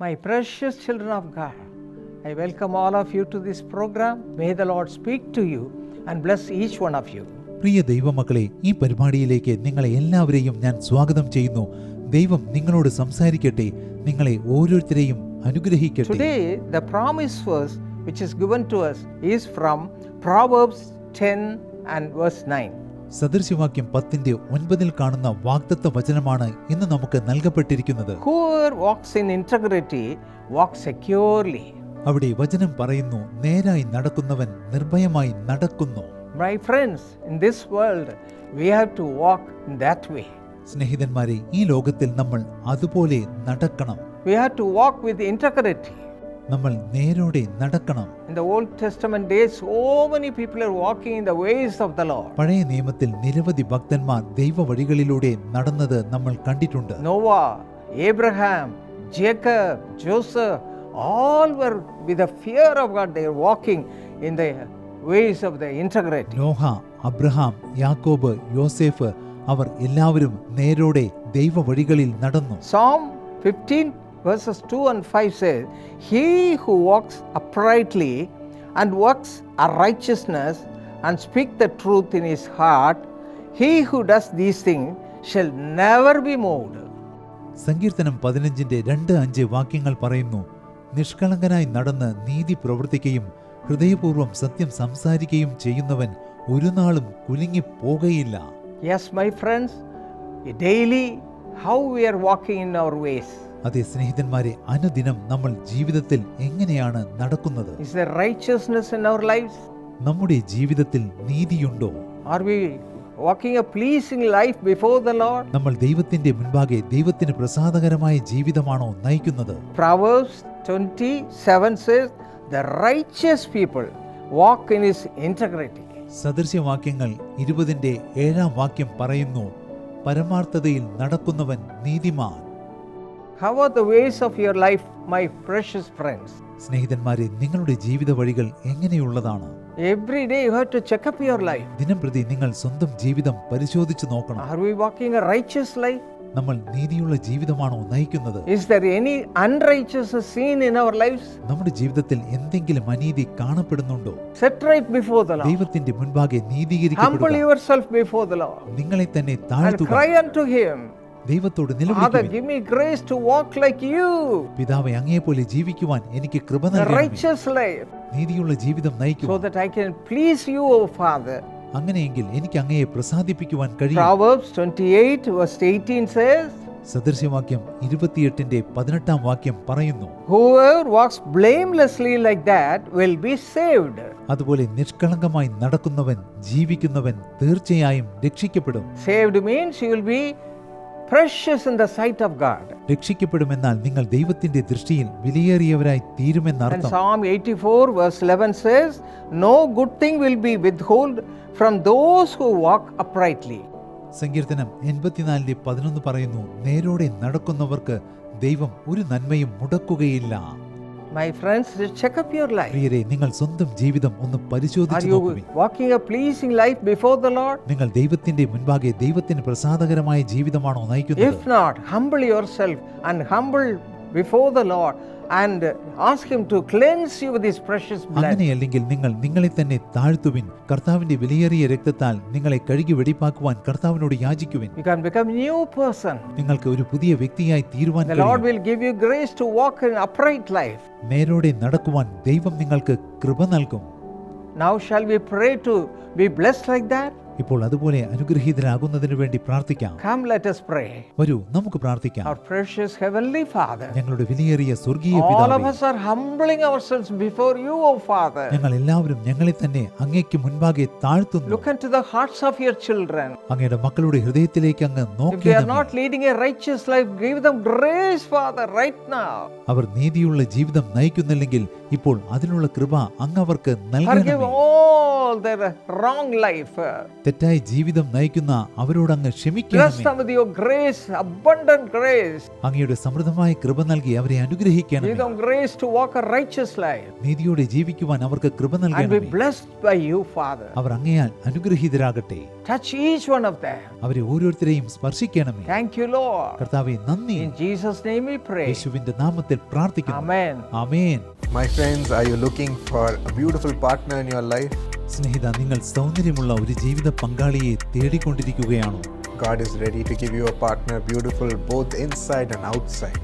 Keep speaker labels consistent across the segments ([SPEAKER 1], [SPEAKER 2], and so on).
[SPEAKER 1] My precious children of God, I welcome all of you to this program. May the Lord speak to you and bless each one of you.
[SPEAKER 2] പ്രിയ ദൈവമക്കളെ, ഈ പരിപാടിയിലേക്ക് നിങ്ങളെ എല്ലാവരെയും ഞാൻ സ്വാഗതം ചെയ്യുന്നു. ദൈവം നിങ്ങളോട് സംസാരിക്കട്ടെ, നിങ്ങളെ ഓരോരുത്തരെയും അനുഗ്രഹിക്കട്ടെ.
[SPEAKER 1] Today the promise verse which is given to us is from Proverbs 10 and verse 9.
[SPEAKER 2] സദൃശവാക്യം 10:9 കാണുന്ന വാഗ്ദത്ത വചനമാണ് ഇന്ന് നമുക്ക് നൽകപ്പെട്ടിരിക്കുന്നത്.
[SPEAKER 1] Whoever walks in integrity walks securely.
[SPEAKER 2] അവിടെ വചനം പറയുന്നു, നേരായി നടക്കുന്നവൻ നിർഭയമായി നടക്കുന്നു.
[SPEAKER 1] My friends, in this world we have to walk in that way.
[SPEAKER 2] സ്നേഹിതന്മാരെ, ഈ ലോകത്തിൽ നമ്മൾ അതുപോലെ നടക്കണം.
[SPEAKER 1] We have to walk with integrity.
[SPEAKER 2] നമ്മൾ നേരോടെ നടക്കണം.
[SPEAKER 1] In the Old Testament days, so many people are walking in the ways of the Lord.
[SPEAKER 2] പഴയ നിയമത്തിൽ നിരവധി ഭക്തന്മാർ ദൈവ വഴികളിലൂടെ നടന്നത് നമ്മൾ കണ്ടിട്ടുണ്ട്.
[SPEAKER 1] Noah, Abraham, Jacob, Joseph, all were with the fear of God. They are walking in the ways of the integrity.
[SPEAKER 2] Noah, Abraham, യാക്കോബ്, യോസേഫ്, അവർ എല്ലാവരും നേരോടെ ദൈവ വഴികളിൽ നടന്നു.
[SPEAKER 1] Psalm 15 verses 2 and 5 says, "He who walks uprightly and works a righteousness and speak the truth in his heart, he who does these things shall never be moved."
[SPEAKER 2] സങ്കീർത്തനം 15:2-5 വാക്യങ്ങൾ പറയുന്നു, നിഷ്കളങ്കനായി നടന്ന് നീതി പ്രവർത്തിക്കുകയും ഹൃദയപൂർവ്വം സത്യം സംസാരിക്കുകയും ചെയ്യുന്നവൻ ഒരു നാളും കുലുങ്ങി പോകയില്ല.
[SPEAKER 1] Yes, my friends, daily how we are walking in our ways.
[SPEAKER 2] അതേ സ്നേഹിതന്മാരെ, അനുദിനം നമ്മൾ ജീവിതത്തിൽ എങ്ങനെയാണ് നടക്കുന്നത്?
[SPEAKER 1] Is there righteousness in our lives?
[SPEAKER 2] നമ്മുടെ ജീവിതത്തിൽ നീതിയുണ്ടോ?
[SPEAKER 1] Are we walking a pleasing life before the Lord?
[SPEAKER 2] നമ്മൾ ദൈവത്തിന്റെ മുൻപാകെ ദൈവത്തിന് പ്രസാദകരമായ ജീവിതമാണോ നയിക്കുന്നത്?
[SPEAKER 1] Proverbs 27 says, "The righteous people walk in his integrity."
[SPEAKER 2] സദൃശ്യവാക്യങ്ങൾ 20:7 വാക്യം പറയുന്നു, പരമാർത്ഥതയിൽ നടക്കുന്നവൻ നീതിമാൻ.
[SPEAKER 1] How are the ways of your life, my precious friends?
[SPEAKER 2] സ്നേഹിതന്മാരെ, നിങ്ങളുടെ ജീവിത വഴികൾ എങ്ങനെയുള്ളതാണ്?
[SPEAKER 1] Every day you have to check up your life.
[SPEAKER 2] ദിനംപ്രതി നിങ്ങൾ സ്വന്തം ജീവിതം പരിശോധിച്ചു നോക്കണം.
[SPEAKER 1] Are we walking a righteous life?
[SPEAKER 2] നമ്മൾ നീതിയുള്ള ജീവിതമാണോ നയിക്കുന്നത്?
[SPEAKER 1] Is there any unrighteousness seen in our lives?
[SPEAKER 2] നമ്മുടെ ജീവിതത്തിൽ എന്തെങ്കിലും അനീതി കാണപ്പെടുന്നുണ്ടോ?
[SPEAKER 1] Set right before the Lord.
[SPEAKER 2] ദൈവത്തിന്റെ മുൻപാകെ
[SPEAKER 1] Humble
[SPEAKER 2] നീതീകരിക്കപ്പെടുക.
[SPEAKER 1] yourself before the Lord
[SPEAKER 2] നിങ്ങളെ തന്നെ
[SPEAKER 1] and
[SPEAKER 2] താഴ്ത്തുക.
[SPEAKER 1] cry unto him,
[SPEAKER 2] ദൈവത്തോട്
[SPEAKER 1] "Father,
[SPEAKER 2] നിലവിളിക്കുവിൻ.
[SPEAKER 1] give me grace to walk like you,
[SPEAKER 2] പിതാവേ, അങ്ങയെപ്പോലെ ജീവിക്കുവാൻ എനിക്ക് കൃപ
[SPEAKER 1] the
[SPEAKER 2] നൽകണമേ.
[SPEAKER 1] righteous life,
[SPEAKER 2] നീതിയുള്ള ജീവിതം
[SPEAKER 1] so
[SPEAKER 2] നയിക്കുക.
[SPEAKER 1] that I can please you, O Father."
[SPEAKER 2] അങ്ങനെയെങ്കിൽ എനിക്ക് അങ്ങയെ പ്രസാദിപ്പിക്കുവാൻ കഴിയും.
[SPEAKER 1] Proverbs 28 verse 18 says,
[SPEAKER 2] സദൃശ്യവാക്യം 28:18 വാക്യം പറയുന്നു,
[SPEAKER 1] "Whoever walks blamelessly like that will be saved."
[SPEAKER 2] അതുപോലെ നിഷ്കളങ്കമായി നടക്കുന്നവൻ, ജീവിക്കുന്നവൻ തീർച്ചയായും രക്ഷിക്കപ്പെടും.
[SPEAKER 1] Saved means you will be precious in the sight of God.
[SPEAKER 2] രക്ഷിക്കപ്പെടുമെന്നാൽ നിങ്ങൾ ദൈവത്തിന്റെ ദൃഷ്ടിയിൽ വിലയേറിയവരായി
[SPEAKER 1] And
[SPEAKER 2] തീരുമെന്നർത്ഥം.
[SPEAKER 1] Psalm 84 verse 11 says, "No good thing will be withheld from those who walk uprightly."
[SPEAKER 2] സങ്കീർത്തനം 84:11 പറയുന്നു, നേരോടെ നടക്കുന്നവർക്ക് ദൈവം ഒരു നന്മയും മുടക്കുകയില്ല.
[SPEAKER 1] My friends, check up your life.
[SPEAKER 2] പ്രിയരെ, നിങ്ങൾ സ്വന്തം ജീവിതം ഒന്ന്
[SPEAKER 1] Are
[SPEAKER 2] പരിശോധിച്ചു
[SPEAKER 1] you
[SPEAKER 2] നോക്കുവിൻ.
[SPEAKER 1] walking a pleasing life before the Lord?
[SPEAKER 2] നിങ്ങൾ ദൈവത്തിന്റെ മുൻപാകെ ദൈവത്തിന് പ്രസാദകരമായ ജീവിതമാണോ നയിക്കുന്നത്?
[SPEAKER 1] If not, humble yourself and humble before the Lord and ask him to cleanse you with his precious blood.
[SPEAKER 2] അങ്ങനെയല്ലെങ്കിൽ നിങ്ങൾ നിങ്ങളെ തന്നെ താഴ്ത്തുവിൻ. കർത്താവിന്റെ വിലയേറിയ രക്തത്താൽ നിങ്ങളെ കഴുകി വെടിപ്പാക്കുവാൻ കർത്താവിനോട് യാചിക്കുവിൻ.
[SPEAKER 1] You can become new person.
[SPEAKER 2] നിങ്ങൾക്ക് ഒരു പുതിയ വ്യക്തിയായി തീരുവാൻ
[SPEAKER 1] The Lord
[SPEAKER 2] കഴിയും.
[SPEAKER 1] will give you grace to walk an upright life.
[SPEAKER 2] നേരോടെ നടക്കുവാൻ ദൈവം നിങ്ങൾക്ക് കൃപ നൽകും.
[SPEAKER 1] Now shall we pray to be blessed like that?
[SPEAKER 2] ഇപ്പോൾ അതുപോലെ അനുഗ്രഹീതരാകുന്നതിനു വേണ്ടി പ്രാർത്ഥിക്കാം.
[SPEAKER 1] Come, let us pray.
[SPEAKER 2] വരൂ, നമുക്ക് പ്രാർത്ഥിക്കാം.
[SPEAKER 1] Our precious heavenly Father,
[SPEAKER 2] ഞങ്ങളുടെ വിലയേറിയ സ്വർഗീയ
[SPEAKER 1] all of
[SPEAKER 2] പിതാവേ,
[SPEAKER 1] us are humbling ourselves before you, O Father.
[SPEAKER 2] ഞങ്ങൾ എല്ലാവരും ഞങ്ങളെ തന്നെ അങ്ങേക്ക് മുൻപാകെ താഴ്ത്തുന്നു.
[SPEAKER 1] Look into the hearts of your children.
[SPEAKER 2] അങ്ങയുടെ മക്കളുടെ ഹൃദയത്തിലേക്ക് അങ്ങ്
[SPEAKER 1] If they are
[SPEAKER 2] നോക്കേണമേ.
[SPEAKER 1] not leading a righteous life, give them grace, Father, right now.
[SPEAKER 2] അവർ നീതിയുള്ള ജീവിതം നയിക്കുന്നില്ലെങ്കിൽ ഇപ്പോൾ അതിനുള്ള കൃപ അങ്ങ് അവർക്ക്
[SPEAKER 1] Forgive
[SPEAKER 2] നൽകണമേ.
[SPEAKER 1] all all their wrong life.
[SPEAKER 2] തെറ്റായ ജീവിതം നയിക്കുന്ന അവരോടങ്ങ്
[SPEAKER 1] Bless
[SPEAKER 2] ക്ഷമിക്കണമേ.
[SPEAKER 1] them with your grace, abundant grace.
[SPEAKER 2] അങ്ങയുടെ സമൃദ്ധമായ കൃപ നൽകി അവരെ
[SPEAKER 1] Give
[SPEAKER 2] അനുഗ്രഹിക്കണമേ.
[SPEAKER 1] them grace to walk a righteous life
[SPEAKER 2] നീതിയോടെ ജീവിക്കുവാൻ അവർക്ക് കൃപ
[SPEAKER 1] and be
[SPEAKER 2] നൽകണമേ.
[SPEAKER 1] blessed by you, Father.
[SPEAKER 2] Our അങ്ങയാൽ അനുഗ്രഹീതരാകട്ടെ.
[SPEAKER 1] Touch each one of them.
[SPEAKER 2] അവരെ ഓരോരുത്തരെയും സ്പർശിക്കണമേ.
[SPEAKER 1] Thank you, Lord.
[SPEAKER 2] കർത്താവേ നന്ദി.
[SPEAKER 1] In Jesus' name we pray.
[SPEAKER 2] യേശുവിന്റെ നാമത്തിൽ പ്രാർത്ഥിക്കുന്നു.
[SPEAKER 1] Amen.
[SPEAKER 2] Amen.
[SPEAKER 3] My friends, are you looking for a beautiful partner in your life?
[SPEAKER 2] സ്നേഹിത, നിങ്ങൾ സൗന്ദര്യമുള്ള ഒരു ജീവിത പങ്കാളിയെ തേടിക്കൊണ്ടിരിക്കുകയാണോ?
[SPEAKER 3] God is ready to give you a partner beautiful both inside and outside.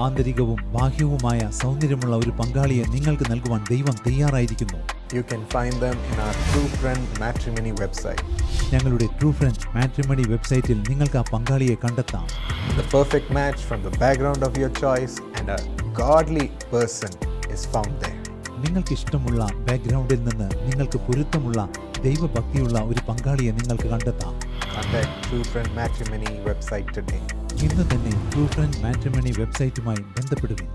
[SPEAKER 2] ആന്തരികവും ബാഹ്യവുമായ സൗന്ദര്യമുള്ള ഒരു പങ്കാളിയെ നിങ്ങൾക്ക് നൽകുവാൻ ദൈവം തയ്യാറായിരിക്കുന്നു.
[SPEAKER 3] You can find them in our True Friend Matrimony website.
[SPEAKER 2] ഞങ്ങളുടെ ട്രൂ ഫ്രണ്ട് മാട്രിമണി വെബ്സൈറ്റിൽ നിങ്ങൾക്ക് ആ പങ്കാളിയെ കണ്ടെത്താം.
[SPEAKER 3] The perfect match from the background of your choice and a godly person is found there.
[SPEAKER 2] നിങ്ങൾക്ക് ഇഷ്ടമുള്ള ബാക്ക്ഗ്രൗണ്ടിൽ നിന്ന് നിങ്ങൾക്ക് പൊരുത്തമുള്ള ദൈവഭക്തിയുള്ള ഒരു പങ്കാളിയെ നിങ്ങൾക്ക് കണ്ടെത്താം.
[SPEAKER 3] Contact True Friend Matrimony website today.
[SPEAKER 2] ഇന്ന് തന്നെ ട്രൂ ഫ്രണ്ട് മാട്രിമണി വെബ്സൈറ്റുമായി ബന്ധപ്പെടുവിൻ.